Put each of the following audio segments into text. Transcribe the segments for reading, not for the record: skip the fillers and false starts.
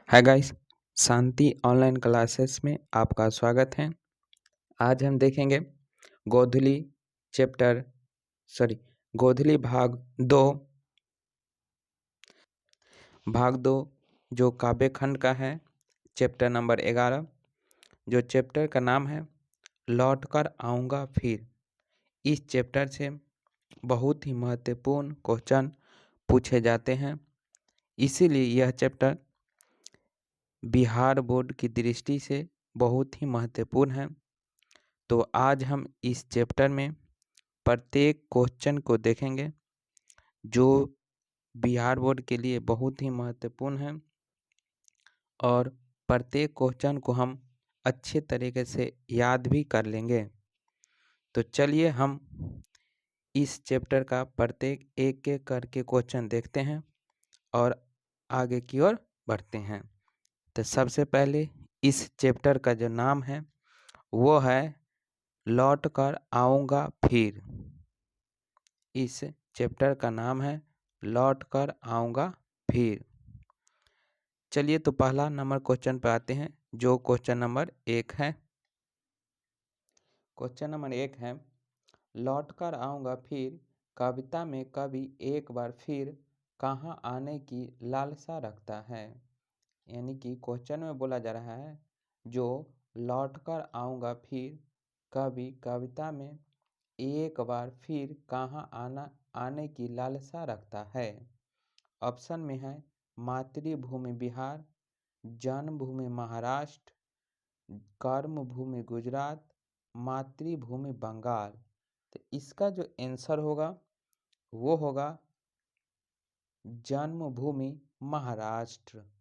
Hi guys, शांति online classes में आपका स्वागत है। आज हम देखेंगे गोधूली चैप्टर गोधूली भाग दो जो काव्य खंड का है। चैप्टर नंबर 11 जो चैप्टर का नाम है लौट कर आऊँगा फिर। इस चैप्टर से बहुत ही महत्वपूर्ण क्वेश्चन पूछे जाते हैं, इसीलिए यह चैप्टर बिहार बोर्ड की दृष्टि से बहुत ही महत्वपूर्ण है। तो आज हम इस चैप्टर में प्रत्येक क्वेश्चन को देखेंगे जो बिहार बोर्ड के लिए बहुत ही महत्वपूर्ण है और प्रत्येक क्वेश्चन को हम अच्छे तरीके से याद भी कर लेंगे। तो चलिए हम इस चैप्टर का प्रत्येक एक एक करके क्वेश्चन देखते हैं और आगे की ओर बढ़ते हैं। तो सबसे पहले इस चैप्टर का जो नाम है वो है लौट कर आऊँगा फिर। इस चैप्टर का नाम है लौट कर आऊँगा फिर। चलिए तो पहला नंबर क्वेश्चन पर आते हैं जो क्वेश्चन नंबर 1 है। क्वेश्चन नंबर 1 है लौट कर आऊँगा फिर कविता में कवि एक बार फिर कहाँ आने की लालसा रखता है। यानी कि क्वेश्चन में बोला जा रहा है जो लौट कर आऊँगा फिर कवि कविता में एक बार फिर कहाँ आने की लालसा रखता है। ऑप्शन में है मातृभूमि बिहार, जन्मभूमि महाराष्ट्र, कर्मभूमि गुजरात, मातृभूमि बंगाल। तो इसका जो आंसर होगा वो होगा जन्मभूमि महाराष्ट्र।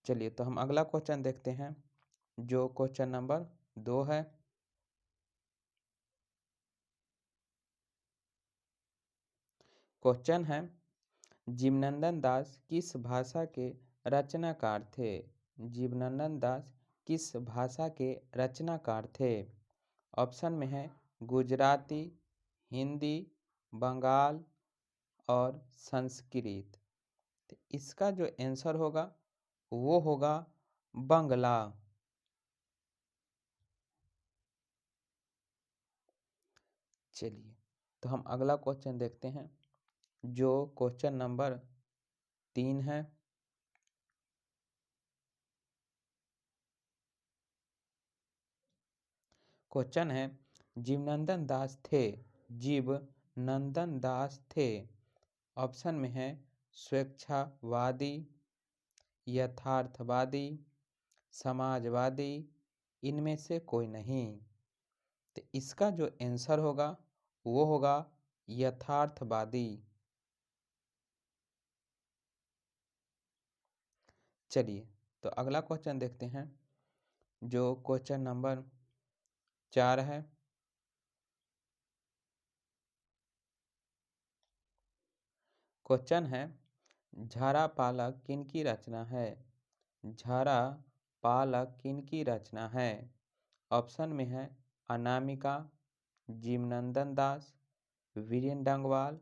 चलिए तो हम अगला क्वेश्चन देखते हैं जो क्वेश्चन नंबर 2 है। क्वेश्चन है जीवनंदन दास किस भाषा के रचनाकार थे। जीवनंदन दास किस भाषा के रचनाकार थे। ऑप्शन में है गुजराती, हिंदी, बंगाल और संस्कृत। तो इसका जो आंसर होगा वो होगा बंगला। चलिए तो हम अगला क्वेश्चन देखते हैं जो क्वेश्चन नंबर 3 है। क्वेश्चन है जीवनंदन दास थे। जीवनंदन दास थे। ऑप्शन में है स्वेच्छावादी, यथार्थवादी, समाजवादी, इनमें से कोई नहीं। तो इसका जो आंसर होगा वो होगा यथार्थवादी। चलिए तो अगला क्वेश्चन देखते हैं जो क्वेश्चन नंबर 4 है। क्वेश्चन है झारा पालक किनकी रचना है। झारा पालक किनकी रचना है। ऑप्शन में है अनामिका, जीवनंदन दास, वीरेन डंगवाल,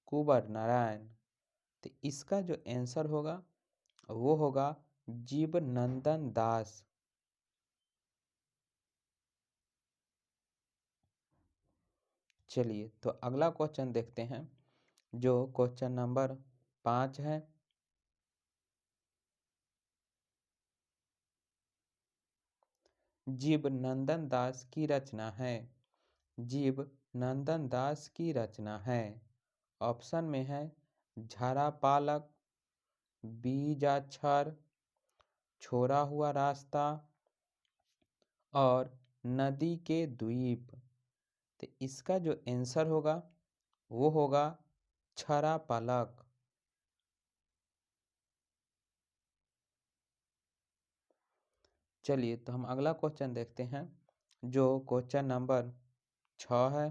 कुंवर नारायण। तो इसका जो आंसर होगा वो होगा जीवनंदन दास। चलिए तो अगला क्वेश्चन देखते हैं जो क्वेश्चन नंबर 5 है। जीवनंदन दास की रचना है। जीवनंदन दास की रचना है। ऑप्शन में है झारा पालक, बीजाक्षर, छोड़ा हुआ रास्ता और नदी के द्वीप। तो इसका जो आंसर होगा वो होगा छरा पालक। चलिए तो हम अगला क्वेश्चन देखते हैं जो क्वेश्चन नंबर 6 है।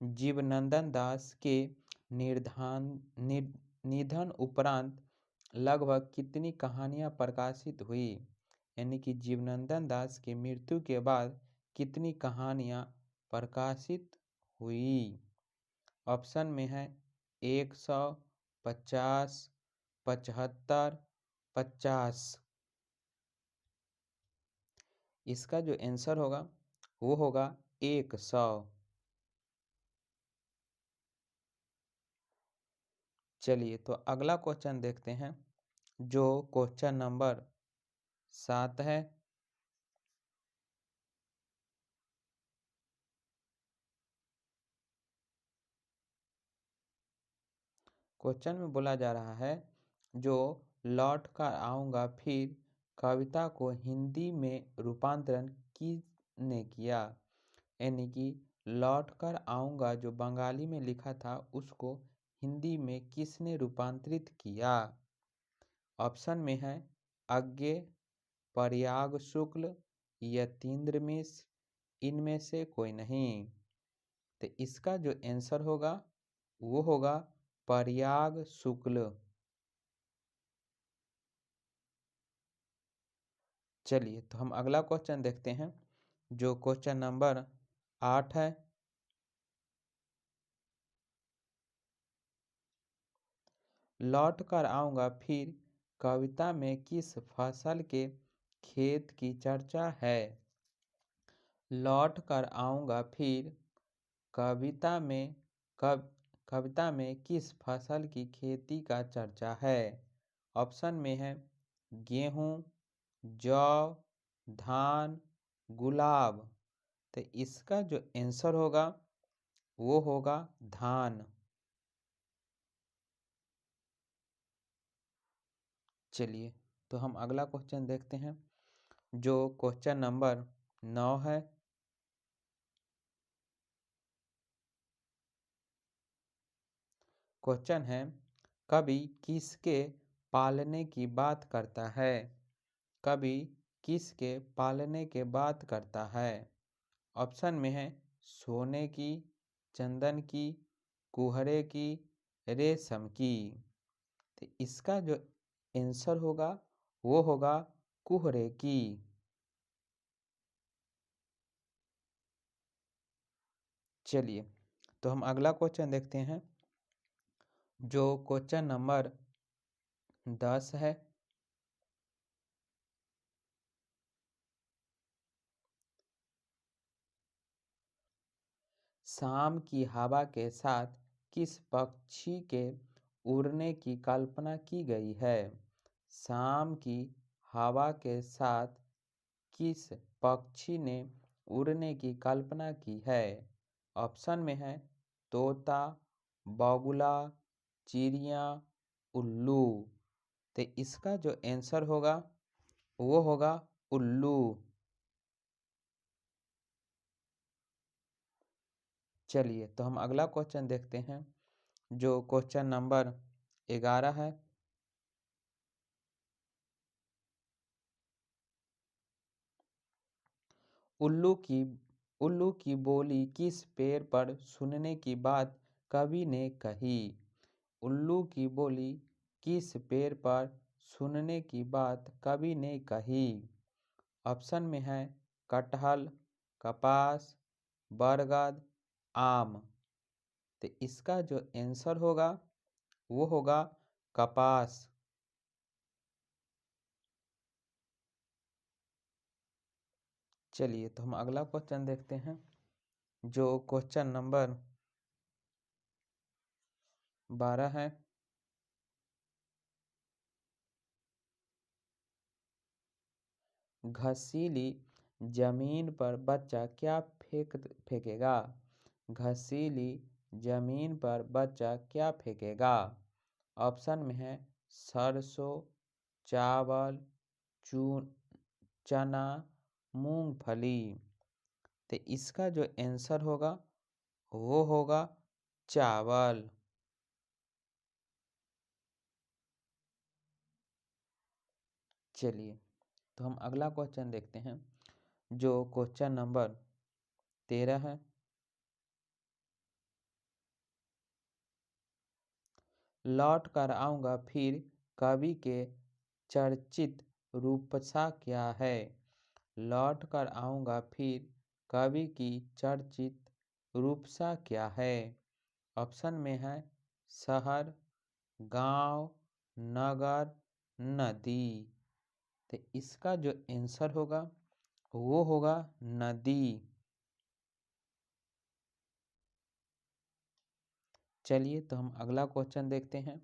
जीवनंदन दास के निधन उपरांत लगभग कितनी कहानियां प्रकाशित हुई। यानी कि जीवनंदन दास की मृत्यु के बाद कितनी कहानियाँ प्रकाशित हुई? ऑप्शन में है 100, 50, 75, 50। इसका जो आंसर होगा वो होगा 100। चलिए तो अगला क्वेश्चन देखते हैं, जो क्वेश्चन नंबर 7 है। क्वेश्चन में बोला जा रहा है, जो लौट कर आऊँगा फिर कविता को हिंदी में रूपांतरण किसने किया? यानी कि लौट कर आऊँगा जो बंगाली में लिखा था उसको हिंदी में किसने रूपांतरित किया? ऑप्शन में है अज्ञे, प्रयाग शुक्ल, यतीन्द्र मिश्र, इनमें से कोई नहीं। तो इसका जो आंसर होगा वो होगा प्रयाग शुक्ल। चलिए तो हम अगला क्वेश्चन देखते हैं, जो क्वेश्चन नंबर 8 है। लौट कर आऊँगा फिर कविता में किस फसल के खेत की चर्चा है? लौट कर आऊँगा फिर कविता में कविता में किस फसल की खेती का चर्चा है? ऑप्शन में है गेहूँ, जौ, धान, गुलाब। तो इसका जो आंसर होगा वो होगा धान। चलिए तो हम अगला क्वेश्चन देखते हैं, जो क्वेश्चन नंबर 9 है। क्वेश्चन है, कवि किसके पालने की बात करता है? कवि किसके पालने के बात करता है? ऑप्शन में है सोने की, चंदन की, कुहरे की, रेशम की। तो इसका जो आंसर होगा वो होगा कुहरे की। चलिए तो हम अगला क्वेश्चन देखते हैं, जो क्वेश्चन नंबर 10 है। शाम की हवा के साथ किस पक्षी के उड़ने की कल्पना की गई है? शाम की हवा के साथ किस पक्षी ने उड़ने की कल्पना की है? ऑप्शन में है तोता, बगुला, चिड़िया, उल्लू। तो इसका जो आंसर होगा वो होगा उल्लू। चलिए तो हम अगला क्वेश्चन देखते हैं, जो क्वेश्चन नंबर 11 है। उल्लू की बोली किस पेड़ पर सुनने की बात कवि ने कही? उल्लू की बोली किस पेड़ पर सुनने की बात कवि ने कही? ऑप्शन में है कटहल, कपास, बरगद, आम। तो इसका जो आंसर होगा वो होगा कपास। चलिए तो हम अगला क्वेश्चन देखते हैं, जो क्वेश्चन नंबर 12 है। घसीली जमीन पर बच्चा क्या फेंकेगा? घसीली जमीन पर बच्चा क्या फेंकेगा? ऑप्शन में है सरसों, चावल, चना, मूंगफली। तो इसका जो आंसर होगा वो होगा चावल। चलिए तो हम अगला क्वेश्चन देखते हैं, जो क्वेश्चन नंबर 13 है। लौट कर आऊँगा फिर कवि के चर्चित रूपसा क्या है? लौट कर आऊँगा फिर कवि की चर्चित रूपसा क्या है? ऑप्शन में है शहर, गांव, नगर, नदी। तो इसका जो आंसर होगा वो होगा नदी। चलिए तो हम अगला क्वेश्चन देखते हैं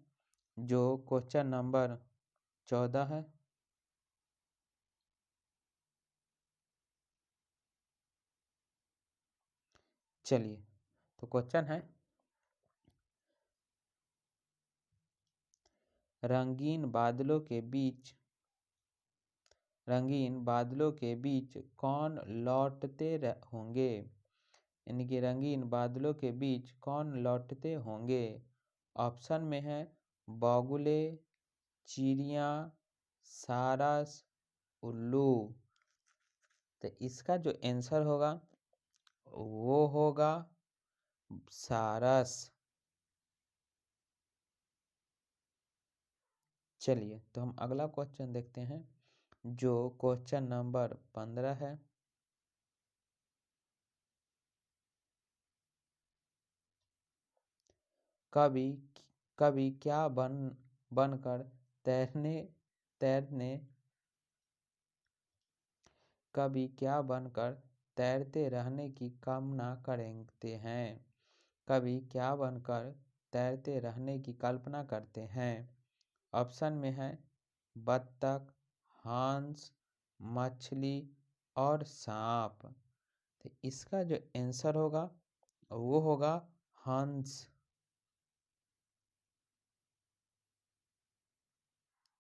जो क्वेश्चन नंबर 14 है। चलिए तो क्वेश्चन है रंगीन बादलों के बीच कौन लौटते होंगे? यानी कि रंगीन बादलों के बीच कौन लौटते होंगे? ऑप्शन में है बगुले, चिड़िया, सारस, उल्लू। तो इसका जो आंसर होगा वो होगा सारस। चलिए तो हम अगला क्वेश्चन देखते हैं जो क्वेश्चन नंबर 15 है। कवि कवि क्या बनकर तैरने तैरने कवि क्या बनकर तैरते रहने की कामना करते हैं? कवि क्या बनकर तैरते रहने की कल्पना करते हैं? ऑप्शन में है बत्तख, हंस, मछली और सांप। तो इसका जो आंसर होगा वो होगा हंस।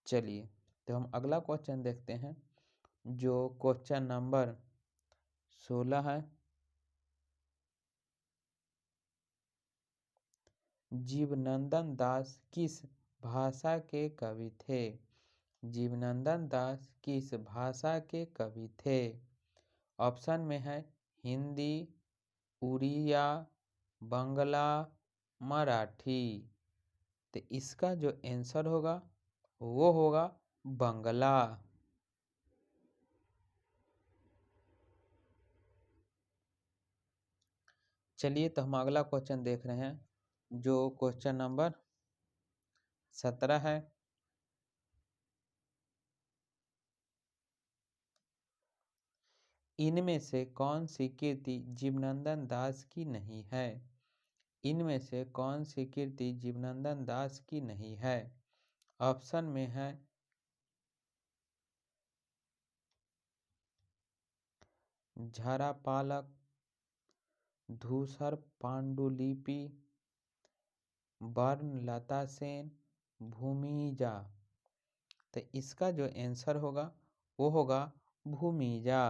चलिए तो हम अगला क्वेश्चन देखते हैं जो क्वेश्चन नंबर 16 है। जीवनंदन दास किस भाषा के कवि थे? जीवनंदन दास किस भाषा के कवि थे? ऑप्शन में है हिंदी, उड़िया, बंगला, मराठी। तो इसका जो आंसर होगा वो होगा बंगला। चलिए तो हम अगला क्वेश्चन देख रहे हैं जो क्वेश्चन नंबर 17 है। इनमें से कौन सी कीर्ति जीवनंदन दास की नहीं है? इनमें से कौन सी कीर्ति जीवनंदन दास की नहीं है? ऑप्शन में है झरा पालक, धूसर पांडुलिपि, वर्ण लता सेन, भूमिजा। तो इसका जो आंसर होगा वो होगा भूमिजा।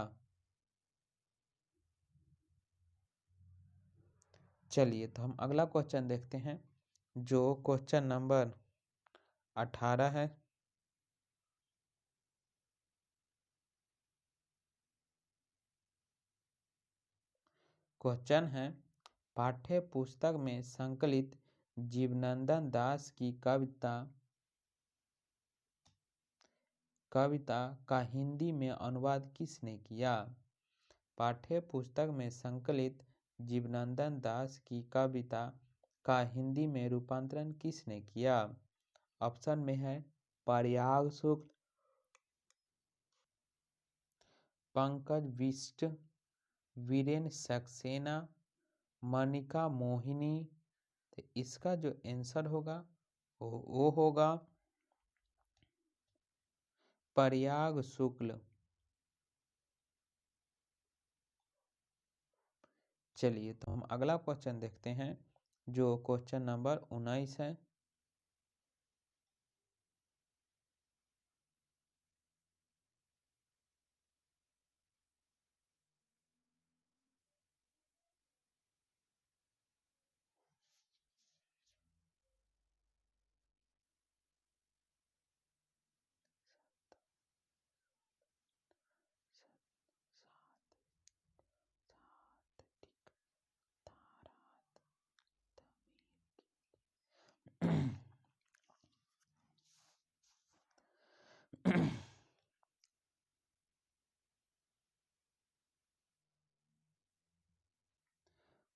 चलिए तो हम अगला क्वेश्चन देखते हैं जो क्वेश्चन नंबर 18 है। क्वेश्चन है पाठ्य पुस्तक में संकलित जीवनंदन दास की कविता का हिंदी में अनुवाद किसने किया? पाठ्य पुस्तक में संकलित जीवनंदन दास की कविता का हिंदी में रूपांतरण किसने किया? ऑप्शन में है प्रयाग शुक्ल, पंकज बिष्ट, वीरेन सक्सेना, मनिका मोहिनी। तो इसका जो आंसर होगा वो होगा प्रयाग शुक्ल। चलिए तो हम अगला क्वेश्चन देखते हैं जो क्वेश्चन नंबर 19 है।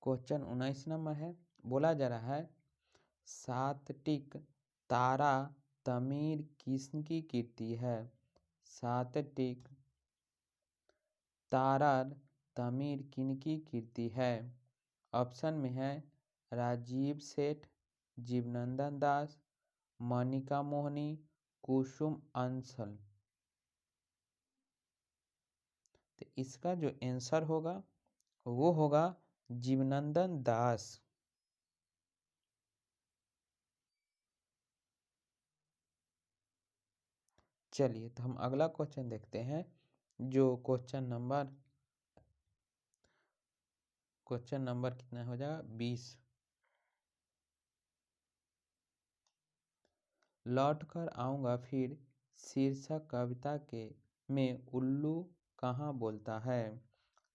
क्वेश्चन 19 नंबर है, बोला जा रहा है सात टिक तारा तमीर किसकी कीर्ति है। सात टिक तारा तमीर किनकी कीर्ति है। ऑप्शन में है राजीव सेठ, जीवनंदन दास, मनिका मोहनी, कुसुम अंसल। तो इसका जो आंसर होगा वो होगा जीवनंदन दास। चलिए तो हम अगला क्वेश्चन देखते हैं, जो क्वेश्चन नंबर कितना हो जाएगा 20। लौट कर आऊंगा फिर शीर्षक कविता के में उल्लू कहाँ बोलता है।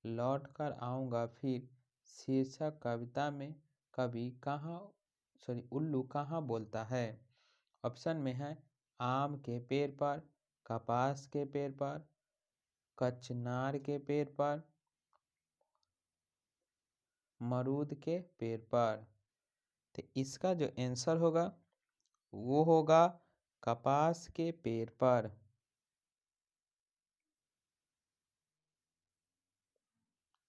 लौट कर आऊंगा फिर शीर्षक कविता में उल्लू कहाँ बोलता है। ऑप्शन में है आम के पेड़ पर, कपास के पेड़ पर, कचनार के पेड़ पर, मरूद के पेड़ पर। तो इसका जो आंसर होगा वो होगा कपास के पेड़ पर।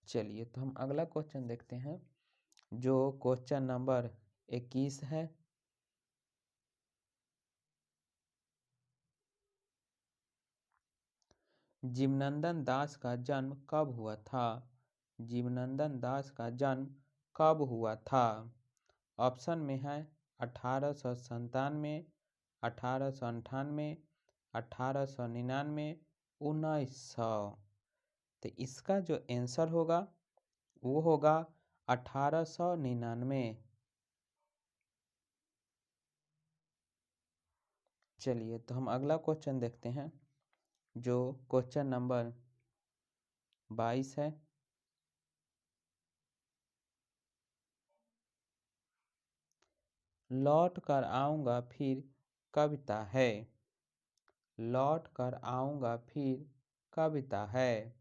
चलिए तो हम अगला क्वेश्चन देखते हैं, जो क्वेश्चन नंबर 21 है। जीवनंदन दास का जन्म कब हुआ था। जीवनंदन दास का जन्म कब हुआ था। ऑप्शन में है 1897, 1898, 1899, 1900। तो इसका जो आंसर होगा वो होगा 1899। चलिए तो हम अगला क्वेश्चन देखते हैं, जो क्वेश्चन नंबर 22 है। लौट कर आऊंगा फिर कविता है। लौट कर आऊंगा फिर कविता है।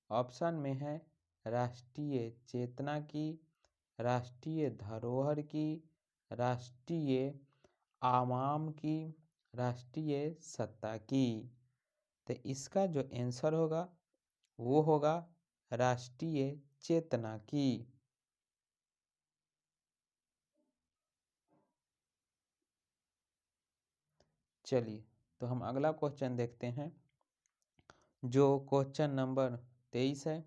ऑप्शन में है राष्ट्रीय चेतना की, राष्ट्रीय धरोहर की, राष्ट्रीय आवाम की, राष्ट्रीय सत्ता की। तो इसका जो आंसर होगा वो होगा राष्ट्रीय चेतना की। चलिए तो हम अगला क्वेश्चन देखते हैं, जो क्वेश्चन नंबर 23 है।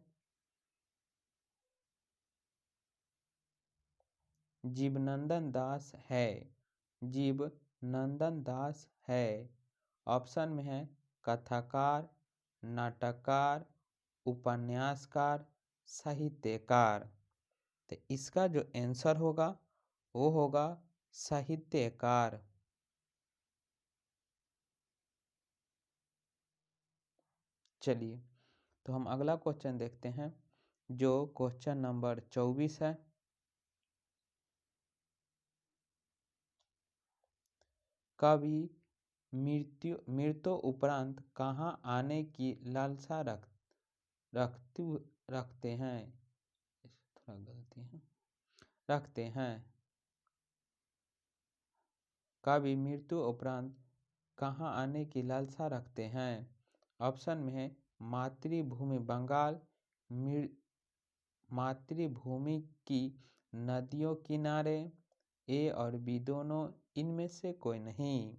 जीवनंदन दास है। जीवनंदन दास है। ऑप्शन में है कथाकार, नाटककार, उपन्यासकार, साहित्यकार। तो इसका जो आंसर होगा वो होगा साहित्यकार। चलिए तो हम अगला क्वेश्चन देखते हैं, जो क्वेश्चन नंबर 24 है। कवि मृत्यु उपरांत कहाँ आने की लालसा रखते हैं। थोड़ा गलती है, रखते हैं। कवि मृत्यु उपरांत कहाँ आने की लालसा रखते हैं। ऑप्शन में है मातृभूमि बंगाल, मातृभूमि की नदियों किनारे, ए और बी दोनों, इनमें से कोई नहीं।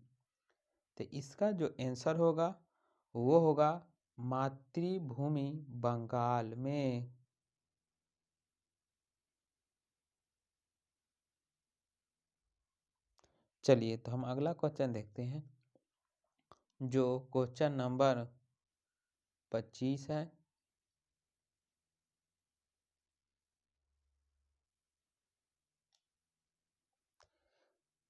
तो इसका जो आंसर होगा वो होगा मातृभूमि बंगाल में। चलिए तो हम अगला क्वेश्चन देखते हैं, जो क्वेश्चन नंबर 25 है।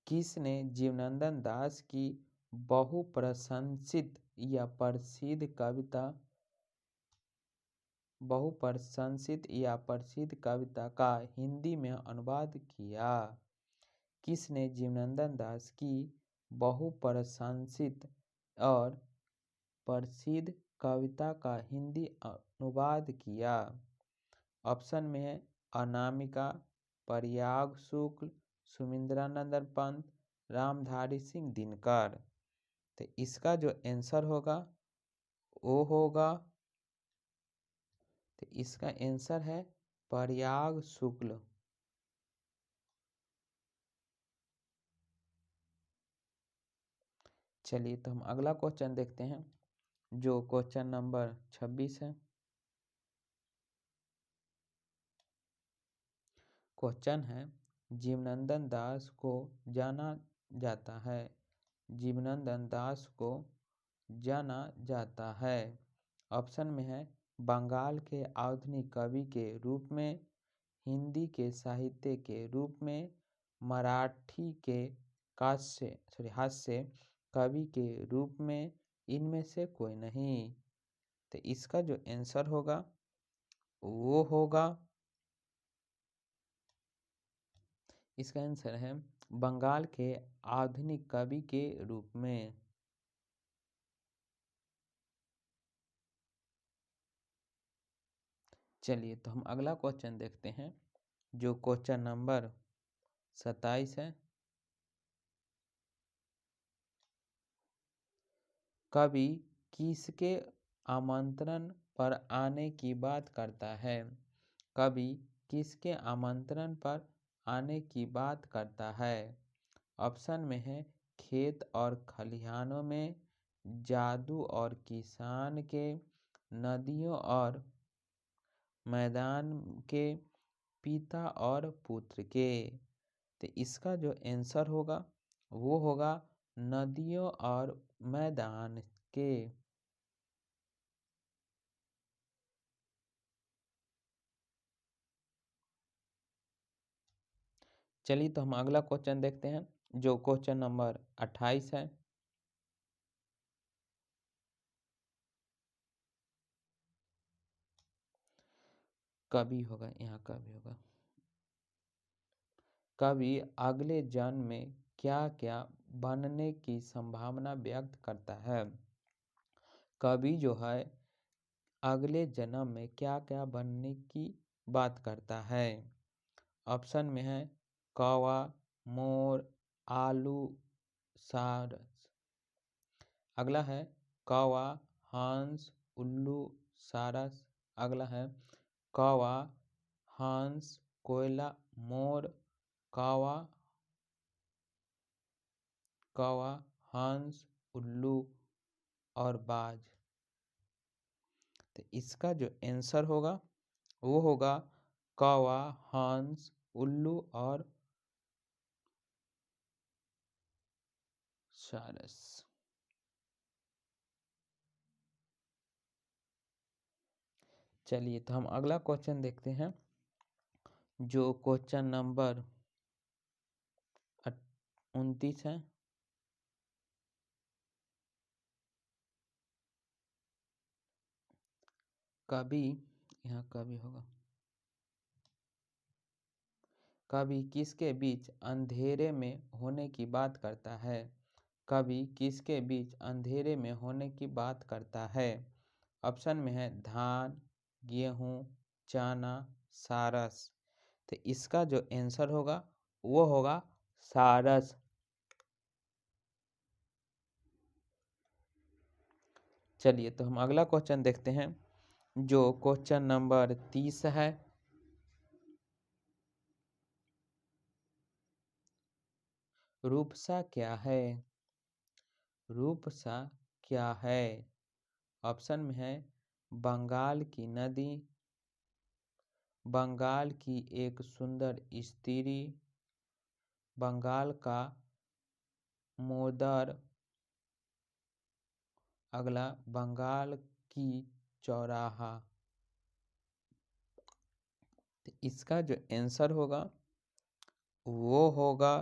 किसने जीवनंदन दास की बहुप्रशंसित या प्रसिद्ध कविता का हिंदी में अनुवाद किया। किसने जीवनंदन दास की बहुप्रशंसित और प्रसिद्ध कविता का हिंदी अनुवाद किया। ऑप्शन में है अनामिका, प्रयाग शुक्ल, सुमिंद्रानंदन पंत, रामधारी सिंह दिनकर। तो इसका जो आंसर होगा वो होगा, तो इसका आंसर है प्रयाग शुक्ल। चलिए तो हम अगला क्वेश्चन देखते हैं, जो क्वेश्चन नंबर 26 है। क्वेश्चन है, जीवनंदन दास को जाना जाता है, जीवनंदन दास को जाना जाता है। ऑप्शन में है बंगाल के आधुनिक कवि के रूप में, हिंदी के साहित्य के रूप में, मराठी के हास्य कवि के रूप में, इनमें से कोई नहीं। तो इसका जो आंसर होगा वो होगा, इसका आंसर है बंगाल के आधुनिक कवि के रूप में। चलिए तो हम अगला क्वेश्चन देखते हैं, जो क्वेश्चन नंबर 27 है। कवि किसके आमंत्रण पर आने की बात करता है? कवि किसके आमंत्रण पर आने की बात करता है? ऑप्शन में है खेत और खलिहानों में, जादू और किसान के, नदियों और मैदान के, पिता और पुत्र के। तो इसका जो आंसर होगा वो होगा नदियों और मैदान के। चलिए तो हम अगला क्वेश्चन देखते हैं, जो क्वेश्चन नंबर 28 है। कवि होगा, यहाँ कवि होगा। कवि अगले जन्म में क्या क्या बनने की संभावना व्यक्त करता है? कवि जो है अगले जन्म में क्या क्या बनने की बात करता है? ऑप्शन में है कौवा, मोर, आलू, सारस। अगला है कौवा, हंस, उल्लू, सारस। अगला है कौवा, हंस, कोयला, मोर, कौवा, कौवा, हंस, उल्लू और बाज। तो इसका जो आंसर होगा वो होगा कौवा, हंस, उल्लू और सारस। चलिए तो हम अगला क्वेश्चन देखते हैं, जो क्वेश्चन नंबर 29 है। कवि, यहाँ कवि होगा। कवि किसके बीच अंधेरे में होने की बात करता है? कवि किसके बीच अंधेरे में होने की बात करता है? ऑप्शन में है धान, गेहूं, चना, सारस। तो इसका जो आंसर होगा वो होगा सारस। चलिए तो हम अगला क्वेश्चन देखते हैं, जो क्वेश्चन नंबर 30 है। रूपसा क्या है? रूपसा क्या है? ऑप्शन में है बंगाल की नदी, बंगाल की एक सुंदर स्त्री, बंगाल का मोदर। अगला बंगाल की चौराहा। तो इसका जो आंसर होगा वो होगा,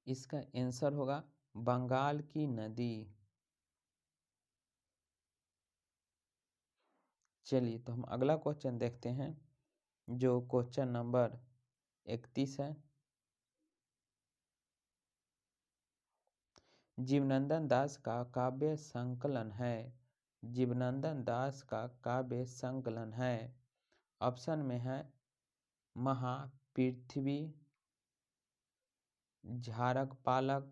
इसका आंसर होगा बंगाल की नदी। चलिए तो हम अगला क्वेश्चन देखते हैं, जो क्वेश्चन नंबर 31 है। जीवनंदन दास का काव्य संकलन है, जीवनंदन दास का काव्य संकलन है। ऑप्शन में है महापृथ्वी, झारक पालक,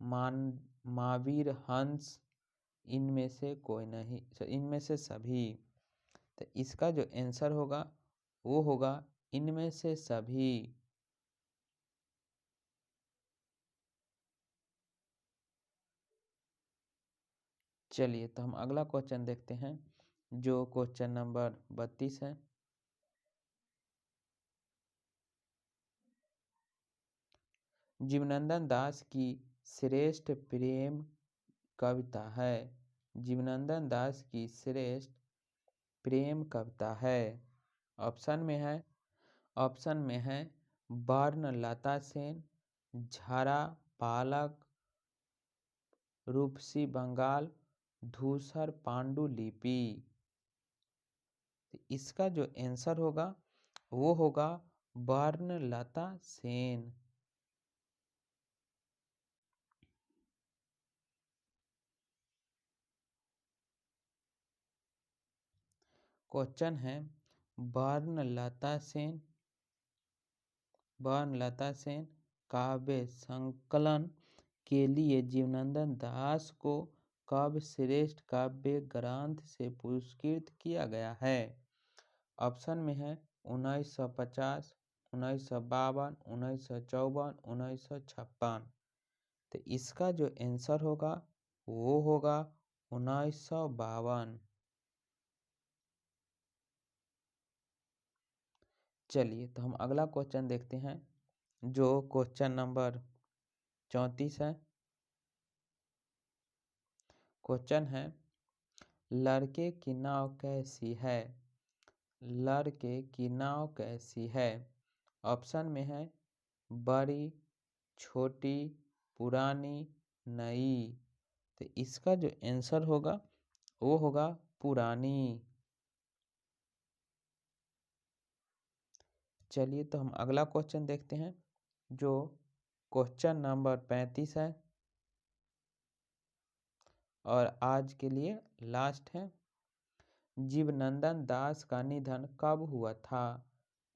महावीर हंस, इनमें से कोई नहीं, इनमें से सभी। तो इसका जो आंसर होगा वो होगा इनमें से सभी। चलिए तो हम अगला क्वेश्चन देखते हैं, जो क्वेश्चन नंबर 32 है। जीवनानंद दास की श्रेष्ठ प्रेम कविता है। जीवनानंद दास की श्रेष्ठ प्रेम कविता है। ऑप्शन में है वर्णलता सेन, झारा पालक, रूपसी बंगाल, धूसर पांडुलिपि। इसका जो आंसर होगा वो होगा वर्णलता सेन। क्वेश्चन है वर्णलता सेन काव्य संकलन के लिए जीवनानंद दास को कब श्रेष्ठ काव्य ग्रंथ से पुरस्कृत किया गया है। ऑप्शन में है 1950, 1952, 1954, 1956। तो इसका जो आंसर होगा वो होगा 1952। चलिए तो हम अगला क्वेश्चन देखते हैं, जो क्वेश्चन नंबर 34 है। क्वेश्चन है लड़के की नाव कैसी है। लड़के की नाव कैसी है। ऑप्शन में है बड़ी, छोटी, पुरानी, नई। तो इसका जो आंसर होगा वो होगा पुरानी। चलिए तो हम अगला क्वेश्चन देखते हैं, जो क्वेश्चन नंबर 35 है और आज के लिए लास्ट है। जीवनानंद दास का निधन कब हुआ था।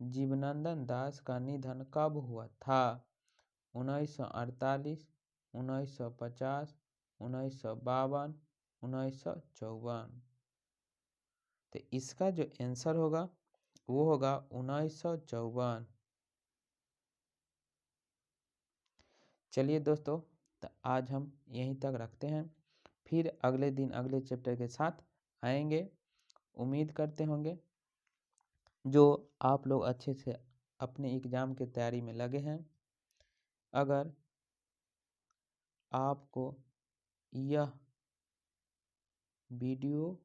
जीवनानंद दास का निधन कब हुआ था। 1948, 1950, 1952, 1954। तो इसका जो आंसर होगा वो होगा 1954। चलिए दोस्तों, तो आज हम यहीं तक रखते हैं, फिर अगले दिन अगले चैप्टर के साथ आएंगे। उम्मीद करते होंगे जो आप लोग अच्छे से अपने एग्ज़ाम की तैयारी में लगे हैं। अगर आपको यह वीडियो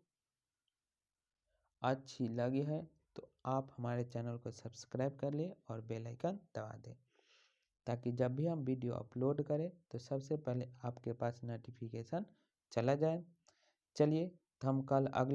अच्छी लगी है तो आप हमारे चैनल को सब्सक्राइब कर लें और बेल आइकन दबा दें, ताकि जब भी हम वीडियो अपलोड करें तो सबसे पहले आपके पास नोटिफिकेशन चला जाए। चलिए तो हम कल अगले